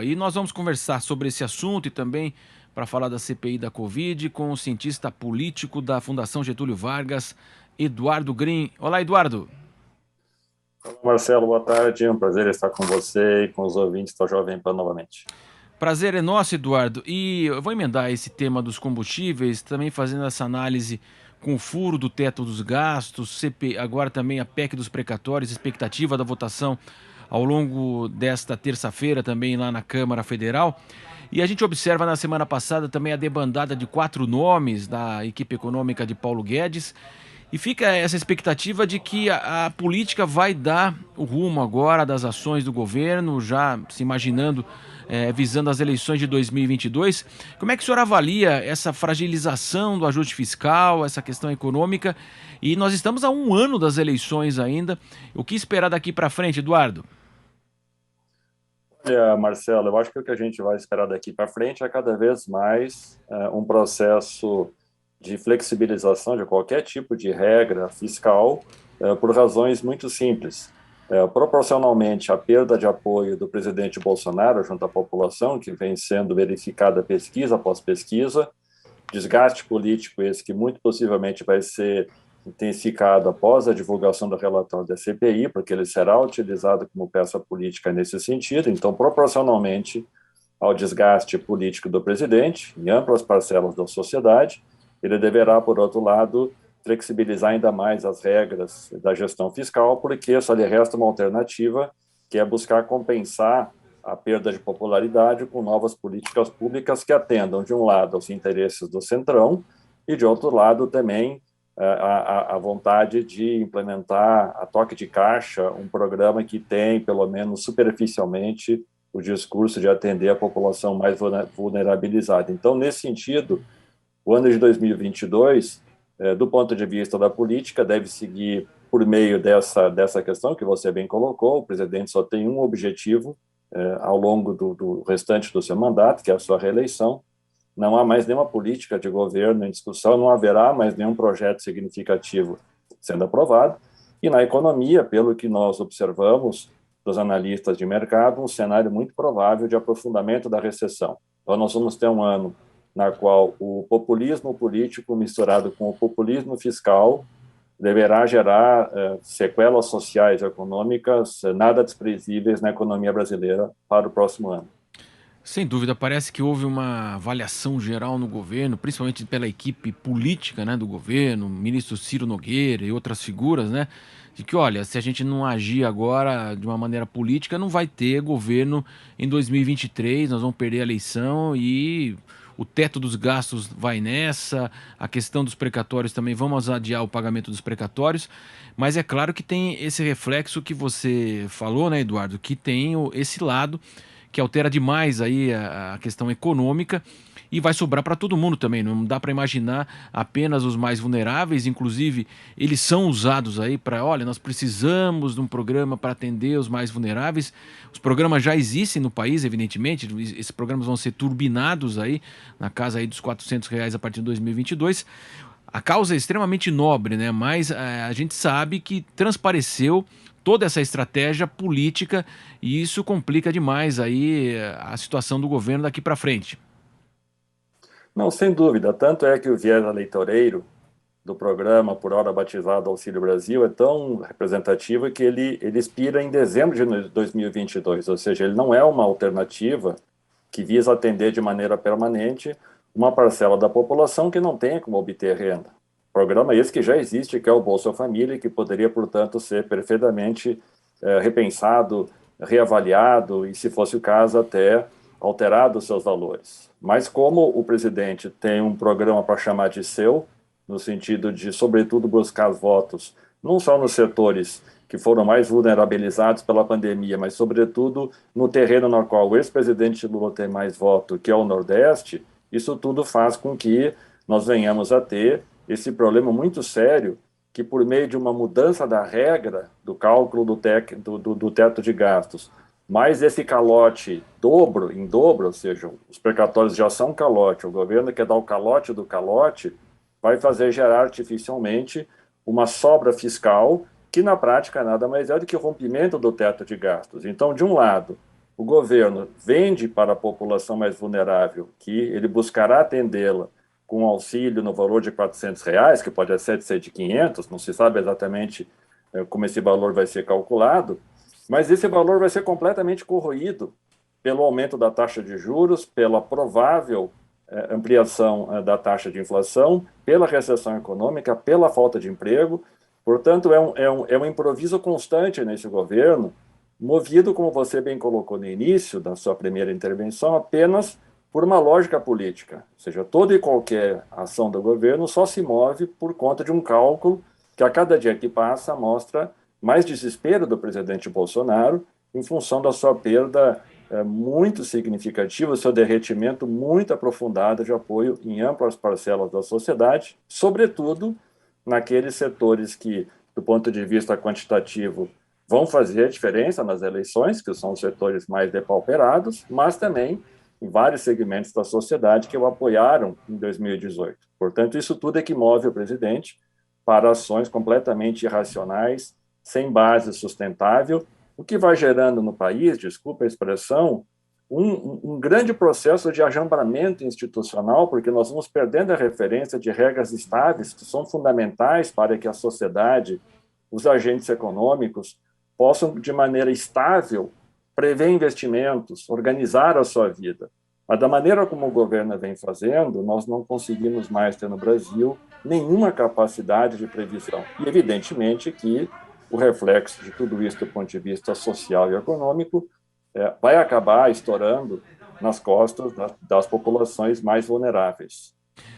E nós vamos conversar sobre esse assunto e também para falar da CPI da Covid com o cientista político da Fundação Getúlio Vargas, Eduardo Green. Olá, Eduardo. Olá, Marcelo, boa tarde. É um prazer estar com você e com os ouvintes da Jovem Pan novamente. Prazer é nosso, Eduardo. E eu vou emendar esse tema dos combustíveis, também fazendo essa análise com o furo do teto dos gastos, agora também a PEC dos precatórios, expectativa da votação ao longo desta terça-feira também lá na Câmara Federal. E a gente observa na semana passada também a debandada de 4 nomes da equipe econômica de Paulo Guedes. E fica essa expectativa de que a política vai dar o rumo agora das ações do governo, já se imaginando, visando as eleições de 2022. Como é que o senhor avalia essa fragilização do ajuste fiscal, essa questão econômica? E nós estamos a um ano das eleições ainda. O que esperar daqui para frente, Eduardo? Olha, Marcelo, eu acho que o que a gente vai esperar daqui para frente é cada vez mais um processo de flexibilização de qualquer tipo de regra fiscal por razões muito simples. Proporcionalmente à perda de apoio do presidente Bolsonaro junto à população, que vem sendo verificada pesquisa após pesquisa, desgaste político esse que muito possivelmente vai ser intensificado após a divulgação do relatório da CPI, porque ele será utilizado como peça política nesse sentido. Então, proporcionalmente ao desgaste político do presidente, em amplas parcelas da sociedade, ele deverá, por outro lado, flexibilizar ainda mais as regras da gestão fiscal, porque só lhe resta uma alternativa, que é buscar compensar a perda de popularidade com novas políticas públicas que atendam, de um lado, aos interesses do Centrão e, de outro lado, também a vontade de implementar a toque de caixa um programa que tem, pelo menos superficialmente, o discurso de atender a população mais vulnerabilizada. Então, nesse sentido, o ano de 2022, do ponto de vista da política, deve seguir por meio dessa questão que você bem colocou. O presidente só tem um objetivo ao longo do restante do seu mandato, que é a sua reeleição. Não há mais nenhuma política de governo em discussão, não haverá mais nenhum projeto significativo sendo aprovado. E na economia, pelo que nós observamos dos analistas de mercado, um cenário muito provável de aprofundamento da recessão. Então, nós vamos ter um ano na qual o populismo político misturado com o populismo fiscal deverá gerar sequelas sociais e econômicas nada desprezíveis na economia brasileira para o próximo ano. Sem dúvida, parece que houve uma avaliação geral no governo, principalmente pela equipe política, né, do governo, o ministro Ciro Nogueira e outras figuras, né, de que, olha, se a gente não agir agora de uma maneira política, não vai ter governo em 2023, nós vamos perder a eleição e o teto dos gastos vai nessa, a questão dos precatórios também, vamos adiar o pagamento dos precatórios, mas é claro que tem esse reflexo que você falou, né, Eduardo, que tem esse lado que altera demais aí a questão econômica e vai sobrar para todo mundo também. Não dá para imaginar apenas os mais vulneráveis, inclusive eles são usados aí para, olha, nós precisamos de um programa para atender os mais vulneráveis. Os programas já existem no país, evidentemente, esses programas vão ser turbinados aí na casa aí dos R$ 400 a partir de 2022. A causa é extremamente nobre, né? Mas a gente sabe que transpareceu toda essa estratégia política e isso complica demais aí a situação do governo daqui para frente. Não, sem dúvida. Tanto é que o viés eleitoreiro do programa, por hora batizado Auxílio Brasil, é tão representativo que ele expira em dezembro de 2022, ou seja, ele não é uma alternativa que visa atender de maneira permanente uma parcela da população que não tem como obter renda. Programa esse que já existe, que é o Bolsa Família, que poderia, portanto, ser perfeitamente repensado, reavaliado e, se fosse o caso, até alterado os seus valores. Mas como o presidente tem um programa para chamar de seu, no sentido de, sobretudo, buscar votos, não só nos setores que foram mais vulnerabilizados pela pandemia, mas, sobretudo, no terreno no qual o ex-presidente Lula tem mais voto, que é o Nordeste, isso tudo faz com que nós venhamos a ter esse problema muito sério que, por meio de uma mudança da regra do cálculo do teto de gastos, mais esse calote em dobro, ou seja, os precatórios já são calote, o governo quer dar o calote do calote, vai fazer gerar artificialmente uma sobra fiscal que, na prática, nada mais é do que o rompimento do teto de gastos. Então, de um lado, o governo vende para a população mais vulnerável que ele buscará atendê-la com auxílio no valor de R$ 400, que pode até ser de 500, não se sabe exatamente como esse valor vai ser calculado, mas esse valor vai ser completamente corroído pelo aumento da taxa de juros, pela provável ampliação da taxa de inflação, pela recessão econômica, pela falta de emprego. Portanto, é um improviso constante nesse governo, movido, como você bem colocou no início da sua primeira intervenção, apenas por uma lógica política. Ou seja, toda e qualquer ação do governo só se move por conta de um cálculo que, a cada dia que passa, mostra mais desespero do presidente Bolsonaro em função da sua perda muito significativa, o seu derretimento muito aprofundado de apoio em amplas parcelas da sociedade, sobretudo naqueles setores que, do ponto de vista quantitativo, vão fazer a diferença nas eleições, que são os setores mais depauperados, mas também em vários segmentos da sociedade que o apoiaram em 2018. Portanto, isso tudo é que move o presidente para ações completamente irracionais, sem base sustentável, o que vai gerando no país, desculpa a expressão, um grande processo de ajambramento institucional, porque nós vamos perdendo a referência de regras estáveis que são fundamentais para que a sociedade, os agentes econômicos, possam, de maneira estável, prever investimentos, organizar a sua vida. Mas da maneira como o governo vem fazendo, nós não conseguimos mais ter no Brasil nenhuma capacidade de previsão. E, evidentemente, que o reflexo de tudo isso do ponto de vista social e econômico vai acabar estourando nas costas das populações mais vulneráveis.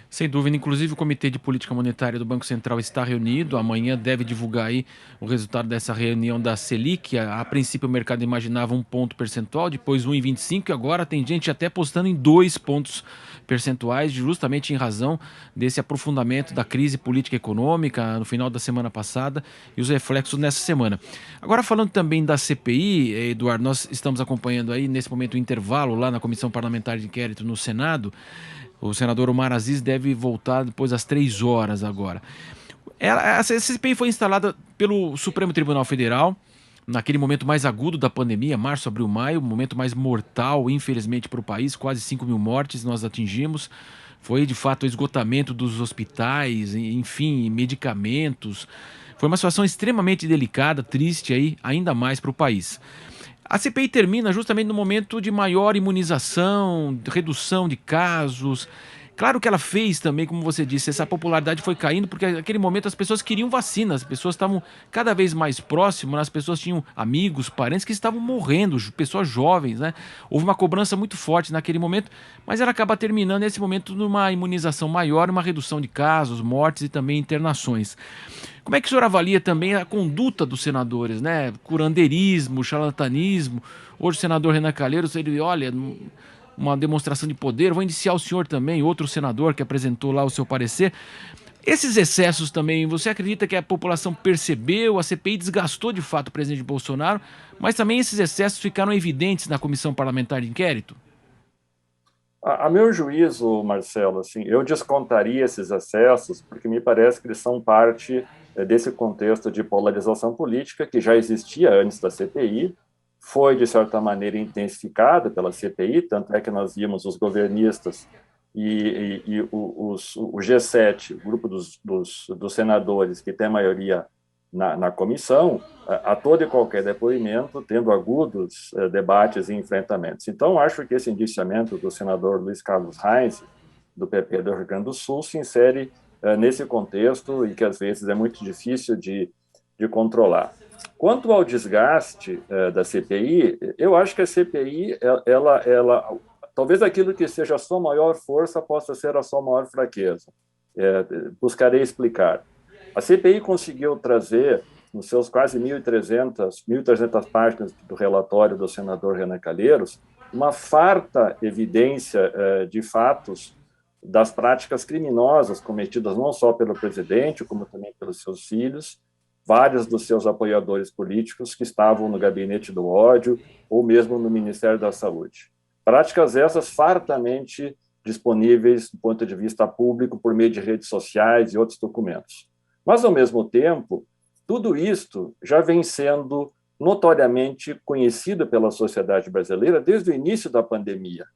Sem dúvida, inclusive o Comitê de Política Monetária do Banco Central está reunido. Amanhã deve divulgar aí o resultado dessa reunião da Selic. A princípio o mercado imaginava 1 ponto percentual, depois 1,25 e agora tem gente até apostando em 2 pontos percentuais, justamente em razão desse aprofundamento da crise política e econômica no final da semana passada e os reflexos nessa semana. Agora falando também da CPI, Eduardo, nós estamos acompanhando aí nesse momento o intervalo lá na Comissão Parlamentar de Inquérito no Senado. O senador Omar Aziz deve voltar depois das 3 horas agora. A CPI foi instalada pelo Supremo Tribunal Federal, naquele momento mais agudo da pandemia, março, abril, maio, momento mais mortal, infelizmente, para o país, quase 5 mil mortes nós atingimos. Foi, de fato, o esgotamento dos hospitais, enfim, medicamentos. Foi uma situação extremamente delicada, triste aí, ainda mais para o país. A CPI termina justamente no momento de maior imunização, redução de casos. Claro que ela fez também, como você disse, essa popularidade foi caindo, porque naquele momento as pessoas queriam vacina, as pessoas estavam cada vez mais próximas, as pessoas tinham amigos, parentes que estavam morrendo, pessoas jovens, né? Houve uma cobrança muito forte naquele momento, mas ela acaba terminando nesse momento numa imunização maior, uma redução de casos, mortes e também internações. Como é que o senhor avalia também a conduta dos senadores, né? Curandeirismo, charlatanismo. Hoje o senador Renan Calheiros, ele olha, uma demonstração de poder. Vou indiciar o senhor também, outro senador que apresentou lá o seu parecer. Esses excessos também, você acredita que a população percebeu, a CPI desgastou de fato o presidente Bolsonaro, mas também esses excessos ficaram evidentes na comissão parlamentar de inquérito? A meu juízo, Marcelo, assim, eu descontaria esses excessos, porque me parece que eles são parte desse contexto de polarização política que já existia antes da CPI, foi, de certa maneira, intensificado pela CPI, tanto é que nós vimos os governistas e o G7, o grupo dos senadores que tem maioria na comissão, a todo e qualquer depoimento, tendo agudos debates e enfrentamentos. Então, acho que esse indiciamento do senador Luiz Carlos Reis, do PP do Rio Grande do Sul, se insere nesse contexto e que, às vezes, é muito difícil de controlar. Quanto ao desgaste da CPI, eu acho que a CPI, talvez aquilo que seja a sua maior força possa ser a sua maior fraqueza. Buscarei explicar. A CPI conseguiu trazer, nos seus quase 1.300 páginas do relatório do senador Renan Calheiros, uma farta evidência de fatos das práticas criminosas cometidas não só pelo presidente, como também pelos seus filhos, vários dos seus apoiadores políticos que estavam no gabinete do ódio ou mesmo no Ministério da Saúde. Práticas essas fartamente disponíveis do ponto de vista público por meio de redes sociais e outros documentos. Mas, ao mesmo tempo, tudo isto já vem sendo notoriamente conhecido pela sociedade brasileira desde o início da pandemia.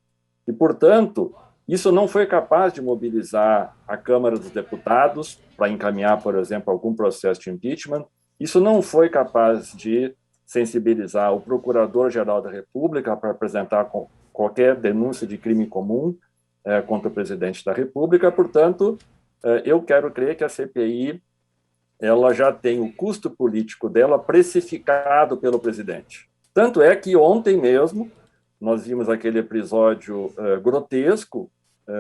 E, portanto, isso não foi capaz de mobilizar a Câmara dos Deputados para encaminhar, por exemplo, algum processo de impeachment. Isso não foi capaz de sensibilizar o Procurador-Geral da República para apresentar qualquer denúncia de crime comum contra o presidente da República. Portanto, eu quero crer que a CPI ela já tem o custo político dela precificado pelo presidente. Tanto é que ontem mesmo nós vimos aquele episódio grotesco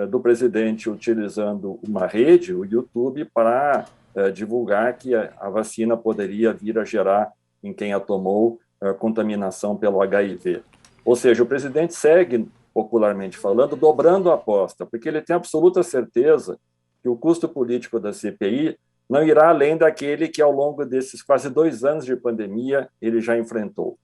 do presidente utilizando uma rede, o YouTube, para divulgar que a vacina poderia vir a gerar em quem a tomou contaminação pelo HIV. Ou seja, o presidente segue, popularmente falando, dobrando a aposta, porque ele tem absoluta certeza que o custo político da CPI não irá além daquele que, ao longo desses quase 2 anos de pandemia, ele já enfrentou.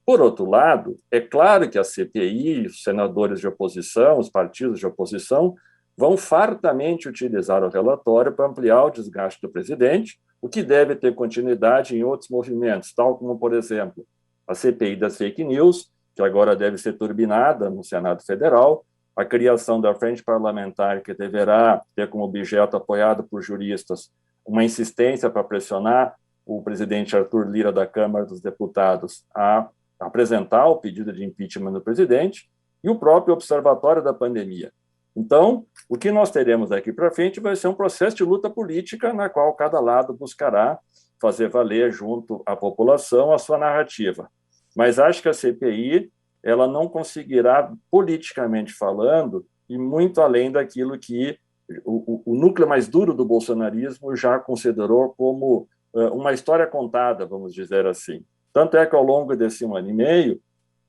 Por outro lado, é claro que a CPI, os senadores de oposição, os partidos de oposição, vão fartamente utilizar o relatório para ampliar o desgaste do presidente, o que deve ter continuidade em outros movimentos, tal como, por exemplo, a CPI das fake news, que agora deve ser turbinada no Senado Federal, a criação da frente parlamentar, que deverá ter como objeto, apoiado por juristas, uma insistência para pressionar o presidente Arthur Lira da Câmara dos Deputados a apresentar o pedido de impeachment do presidente, e o próprio Observatório da Pandemia. Então, o que nós teremos daqui para frente vai ser um processo de luta política na qual cada lado buscará fazer valer junto à população a sua narrativa. Mas acho que a CPI ela não conseguirá, politicamente falando, ir muito além daquilo que o núcleo mais duro do bolsonarismo já considerou como uma história contada, vamos dizer assim. Tanto é que, ao longo desse 1 ano e meio,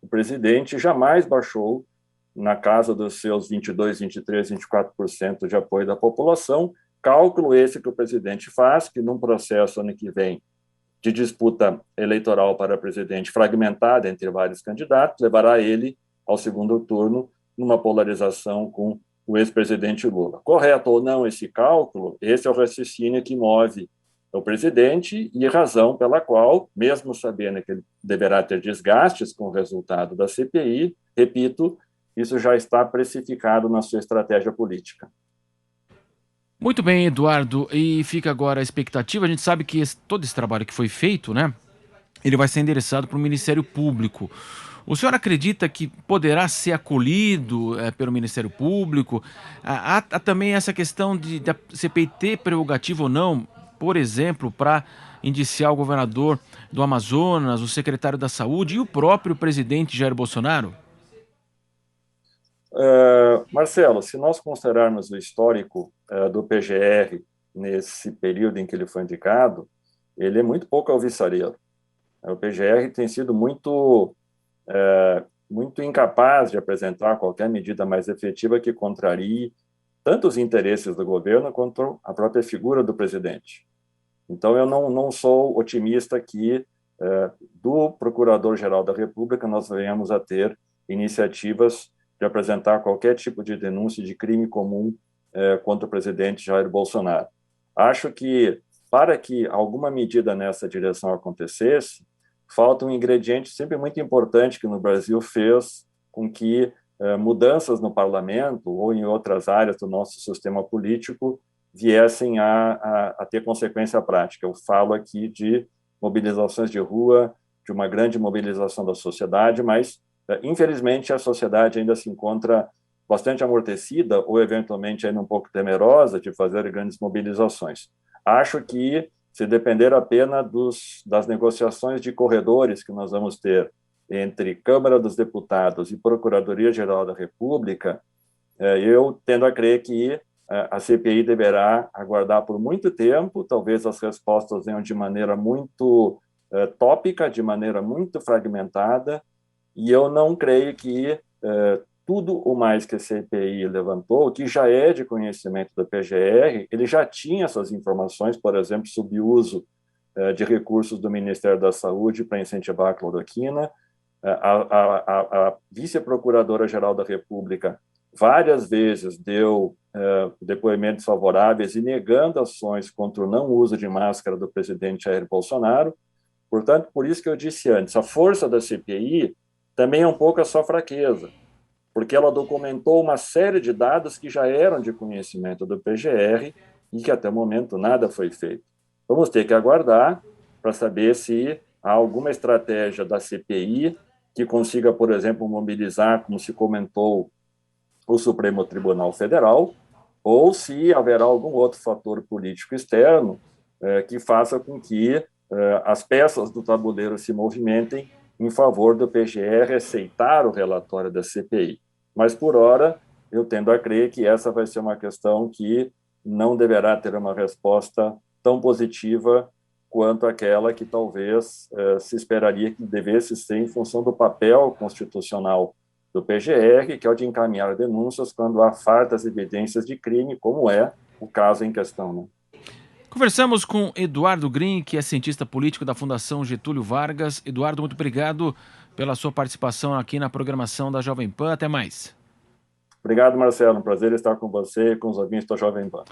o presidente jamais baixou na casa dos seus 22%, 23%, 24% de apoio da população, cálculo esse que o presidente faz, que num processo ano que vem de disputa eleitoral para presidente fragmentada entre vários candidatos, levará ele ao segundo turno numa polarização com o ex-presidente Lula. Correto ou não esse cálculo, esse é o raciocínio que move o presidente e a razão pela qual, mesmo sabendo que ele deverá ter desgastes com o resultado da CPI, repito, isso já está precificado na sua estratégia política. Muito bem, Eduardo, e fica agora a expectativa. A gente sabe que todo esse trabalho que foi feito, né, ele vai ser endereçado para o Ministério Público. O senhor acredita que poderá ser acolhido pelo Ministério Público? Há também essa questão da CPI ter prerrogativa ou não, por exemplo, para indiciar o governador do Amazonas, o secretário da Saúde e o próprio presidente Jair Bolsonaro? Marcelo, se nós considerarmos o histórico do PGR nesse período em que ele foi indicado, ele é muito pouco alvissareiro. O PGR tem sido muito incapaz de apresentar qualquer medida mais efetiva que contrarie tanto os interesses do governo quanto a própria figura do presidente. Então, eu não sou otimista que do Procurador-Geral da República nós venhamos a ter iniciativas de apresentar qualquer tipo de denúncia de crime comum contra o presidente Jair Bolsonaro. Acho que, para que alguma medida nessa direção acontecesse, falta um ingrediente sempre muito importante que no Brasil fez com que mudanças no parlamento ou em outras áreas do nosso sistema político viessem a ter consequência prática. Eu falo aqui de mobilizações de rua, de uma grande mobilização da sociedade, mas, infelizmente, a sociedade ainda se encontra bastante amortecida ou, eventualmente, ainda um pouco temerosa de fazer grandes mobilizações. Acho que, se depender apenas das negociações de corredores que nós vamos ter entre Câmara dos Deputados e Procuradoria-Geral da República, eu tendo a crer que a CPI deverá aguardar por muito tempo, talvez as respostas venham de maneira muito tópica, de maneira muito fragmentada, e eu não creio que tudo o mais que a CPI levantou, que já é de conhecimento da PGR, ele já tinha essas informações, por exemplo, sobre o uso de recursos do Ministério da Saúde para incentivar a cloroquina. A vice-procuradora-geral da República várias vezes deu depoimentos favoráveis e negando ações contra o não uso de máscara do presidente Jair Bolsonaro. Portanto, por isso que eu disse antes, a força da CPI também é um pouco a sua fraqueza, porque ela documentou uma série de dados que já eram de conhecimento do PGR e que até o momento nada foi feito. Vamos ter que aguardar para saber se há alguma estratégia da CPI que consiga, por exemplo, mobilizar, como se comentou, o Supremo Tribunal Federal, ou se haverá algum outro fator político externo que faça com que as peças do tabuleiro se movimentem em favor do PGR aceitar o relatório da CPI. Mas, por hora, eu tendo a crer que essa vai ser uma questão que não deverá ter uma resposta tão positiva quanto aquela que talvez se esperaria que devesse ser em função do papel constitucional do PGR, que é o de encaminhar denúncias quando há fartas evidências de crime, como é o caso em questão. Né? Conversamos com Eduardo Green, que é cientista político da Fundação Getúlio Vargas. Eduardo, muito obrigado pela sua participação aqui na programação da Jovem Pan. Até mais. Obrigado, Marcelo. Um prazer estar com você e com os ouvintes da Jovem Pan.